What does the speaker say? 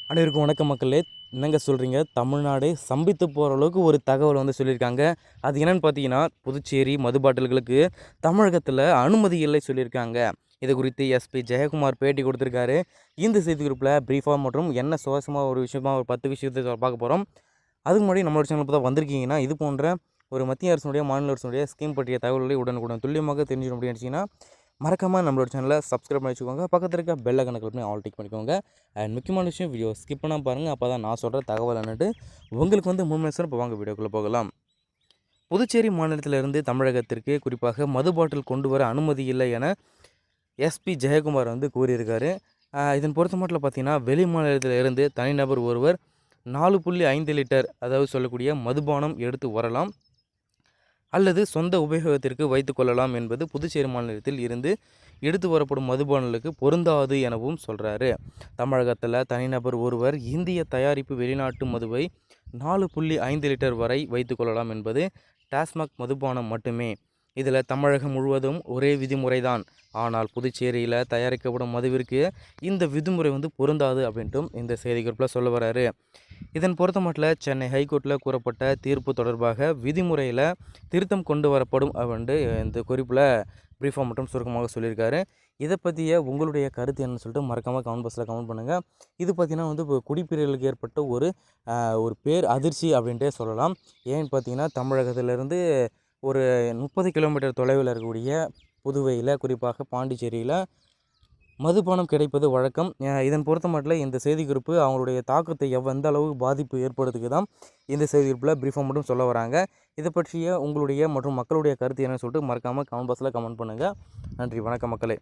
அனைவருக்கும் வணக்கம் மக்களே. என்னங்க சொல்கிறீங்க, தமிழ்நாடு சம்பித்து போகிற அளவுக்கு ஒரு தகவல் வந்து சொல்லியிருக்காங்க. அது என்னென்னு பார்த்தீங்கன்னா, புதுச்சேரி மது பாட்டில்களுக்கு தமிழகத்தில் அனுமதி இல்லை சொல்லியிருக்காங்க. இது குறித்து எஸ்பி ஜெயக்குமார் பேட்டி கொடுத்துருக்காரு. இந்த செய்தி குறிப்பில் ப்ரீஃபாக மற்றும் என்ன சுவாசமாக ஒரு விஷயமா ஒரு 10 விஷயத்தை பார்க்க போகிறோம். அதுக்கு முன்னாடி நம்மளோட சேனல் இப்போ தான் வந்திருக்கீங்கன்னா, இது போன்ற ஒரு மத்திய அரசுடைய மாநில அரசுடைய ஸ்கீம் பற்றிய தகவல்களை உடனுக்குடன் துல்லியமாக தெரிஞ்சுக்கணும் அப்படின்னு நினச்சிங்கன்னா மறக்காமல் நம்மளோட சேனலை சப்ஸ்கிரைப் பண்ணி வச்சுக்கோங்க. பக்கத்தில் இருக்க பெல் ஐகானை கிளிக் பண்ணி ஆல் டிக் பண்ணிக்கோங்க. அண்ட் முக்கியமான விஷயம், வீடியோ ஸ்கிப் பண்ணால் பாருங்கள். அப்போ தான் நான் சொல்கிற தகவல் என்னட்டு உங்களுக்கு வந்து முழுமையாக. இப்போ வாங்க வீடியோக்குள்ளே போகலாம். புதுச்சேரி மாநிலத்திலிருந்து தமிழகத்திற்கு குறிப்பாக மது பாட்டில் கொண்டு வர அனுமதி இல்லை என எஸ்பி ஜெயக்குமார் வந்து கூறியிருக்காரு. இதன் பொறுத்த மட்டும் பார்த்தீங்கன்னா, வெளி மாநிலத்திலிருந்து தனிநபர் ஒருவர் 4.5 லிட்டர் அதாவது சொல்லக்கூடிய மதுபானம் எடுத்து வரலாம் அல்லது சொந்த உபயோகத்திற்கு வைத்துக் கொள்ளலாம் என்பது புதுச்சேரி மாநிலத்தில் இருந்து எடுத்து வரப்படும் மதுபானங்களுக்கு பொருந்தாது எனவும் சொல்கிறாரு. தமிழகத்தில் தனிநபர் ஒருவர் இந்திய தயாரிப்பு வெளிநாட்டு மதுவை 4.5 லிட்டர் வரை வைத்துக் கொள்ளலாம் என்பது டாஸ்மாக் மதுபானம் மட்டுமே. இதில் தமிழகம் முழுவதும் ஒரே விதிமுறை தான். ஆனால் புதுச்சேரியில் தயாரிக்கப்படும் மதுவிற்கு இந்த விதிமுறை வந்து பொருந்தாது அப்படின்ட்டும் இந்த செய்திக்குறிப்பில் சொல்ல வராரு. இதன் பொறுத்த மட்டும் சென்னை ஹைகோர்ட்டில் கூறப்பட்ட தீர்ப்பு தொடர்பாக விதிமுறையில் திருத்தம் கொண்டு வரப்படும் அப்படின்ட்டு இந்த குறிப்பில் ப்ரீஃபாக மற்றும் சுருக்கமாக சொல்லியிருக்காரு. இதை பற்றிய உங்களுடைய கருத்து என்னன்னு சொல்லிட்டு மறக்காமல் கமெண்ட் பாக்ஸில் கமெண்ட் பண்ணுங்கள். இது பார்த்திங்கன்னா வந்து இப்போ குடிப்பிரியர்களுக்கு ஏற்பட்ட ஒரு பேர் அதிர்ச்சி அப்படின்ட்டே சொல்லலாம். ஏன்னு பார்த்தீங்கன்னா, தமிழகத்திலேருந்து ஒரு 30 கிலோமீட்டர் தொலைவில் இருக்கக்கூடிய புதுவையில் குறிப்பாக பாண்டிச்சேரியில் மதுபானம் கிடைப்பது வழக்கம். இதன் பொறுத்த மட்டும் இந்த செய்திக்குறிப்பு அவங்களுடைய தாக்கத்தை எந்த அளவுக்கு பாதிப்பு ஏற்படுத்துக்கு தான் இந்த செய்திக்குறிப்பில் ப்ரீஃபாக மட்டும் சொல்ல வராங்க. இதை பற்றிய உங்களுடைய மற்றும் மக்களுடைய கருத்து என்னன்னு சொல்லிட்டு மறக்காமல் கமெண்ட் பாக்ஸில் கமெண்ட் பண்ணுங்கள். நன்றி, வணக்கம் மக்களே.